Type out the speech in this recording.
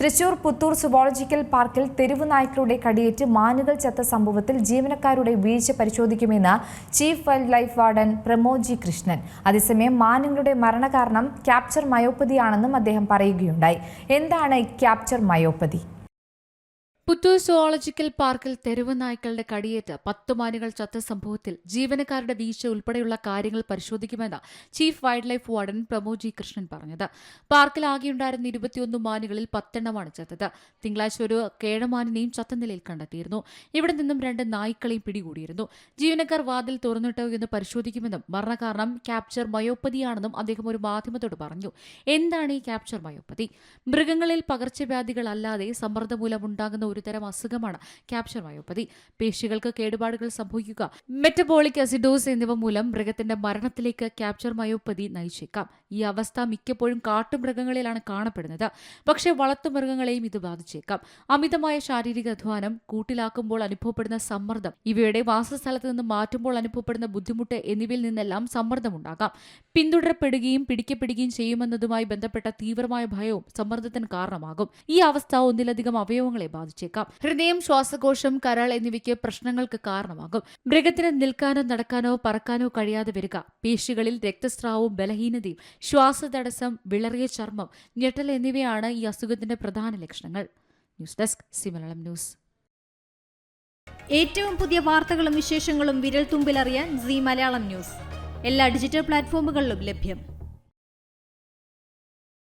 Thrissur Puthur zoological പാർക്കിൽ തെരുവ് നായ്ക്കളുടെ കടിയേറ്റ് മാനുകൾ ചത്ത സംഭവത്തിൽ ജീവനക്കാരുടെ വീഴ്ച പരിശോധിക്കുമെന്ന് chief wild life warden Pramod G Krishnan. അതേസമയം മാനുകളുടെ മരണകാരണം ക്യാപ്ചർ മയോപ്പതിയാണെന്നും അദ്ദേഹം പറയുകയുണ്ടായി. എന്താണ് ക്യാപ്ചർ മയോപ്പതി? പുത്തൂർ സുവോളജിക്കൽ പാർക്കിൽ തെരുവ് നായ്ക്കളുടെ കടിയേറ്റ് 10 മാനുകൾ ചത്ത സംഭവത്തിൽ ജീവനക്കാരുടെ വീഴ്ച ഉൾപ്പെടെയുള്ള കാര്യങ്ങൾ പരിശോധിക്കുമെന്ന് chief wild life warden Pramod G Krishnan പറഞ്ഞത്. പാർക്കിൽ ആകെയുണ്ടായിരുന്ന 21 മാനുകളിൽ 10 എണ്ണമാണ് ചത്തത്. തിങ്കളാഴ്ച ഒരു കേഴമാനിനെയും ചത്ത നിലയിൽ കണ്ടെത്തിയിരുന്നു. ഇവിടെ നിന്നും 2 നായ്ക്കളെയും പിടികൂടിയിരുന്നു. ജീവനക്കാർ വാതിൽ തുറന്നിട്ടോ എന്ന് പരിശോധിക്കുമെന്നും മരണകാരണം ക്യാപ്ചർ മയോപ്പതിയാണെന്നും അദ്ദേഹം ഒരു മാധ്യമത്തോട് പറഞ്ഞു. എന്താണ് ഈ ക്യാപ്ചർ മയോപ്പതി? മൃഗങ്ങളിൽ പകർച്ചവ്യാധികളല്ലാതെ സമ്മർദ്ദം മൂലമുണ്ടാകുന്ന ഒരുതരം അസുഖമാണ് ക്യാപ്ചർ മയോപ്പതി. പേശികൾക്ക് കേടുപാടുകൾ സംഭവിക്കുക, മെറ്റബോളിക് അസിഡോസ് എന്നിവ മൂലം മൃഗത്തിന്റെ മരണത്തിലേക്ക് ക്യാപ്ചർ മയോപ്പതി നയിച്ചേക്കാം. ഈ അവസ്ഥ മിക്കപ്പോഴും കാട്ടുമൃഗങ്ങളിലാണ് കാണപ്പെടുന്നത്. പക്ഷേ വളർത്തുമൃഗങ്ങളെയും ഇത് ബാധിച്ചേക്കാം. അമിതമായ ശാരീരിക അധ്വാനം, കൂട്ടിലാക്കുമ്പോൾ അനുഭവപ്പെടുന്ന സമ്മർദ്ദം, ഇവയുടെ വാസസ്ഥലത്ത് നിന്ന് മാറ്റുമ്പോൾ അനുഭവപ്പെടുന്ന ബുദ്ധിമുട്ട് എന്നിവയിൽ നിന്നെല്ലാം സമ്മർദ്ദമുണ്ടാകാം. പിന്തുടരപ്പെടുകയും പിടിക്കപ്പെടുകയും ചെയ്യുമെന്നതുമായി ബന്ധപ്പെട്ട തീവ്രമായ ഭയവും സമ്മർദ്ദത്തിന് കാരണമാകും. ഈ അവസ്ഥ ഒന്നിലധികം അവയവങ്ങളെ ബാധിച്ചേക്കാം. ഹൃദയം, ശ്വാസകോശം, കരൾ എന്നിവയ്ക്ക് പ്രശ്നങ്ങൾക്ക് കാരണമാകും. മൃഗത്തിന് നിൽക്കാനോ നടക്കാനോ പറക്കാനോ കഴിയാതെ വരിക, പേശികളിൽ രക്തസ്രാവവും ബലഹീനതയും, ശ്വാസതടസ്സം, വിളറിയ ചർമ്മം, ഞെട്ടൽ എന്നിവയാണ് ഈ അസുഖത്തിന്റെ പ്രധാന ലക്ഷണങ്ങൾ. News desk സിമലയാളം news. ഏറ്റവും പുതിയ വാർത്തകളും വിശേഷങ്ങളും വിരൽ തുമ്പിലറിയാൻ സി മലയാളം ന്യൂസ് എല്ലാ ഡിജിറ്റൽ പ്ലാറ്റ്ഫോമുകളിലും ലഭ്യം.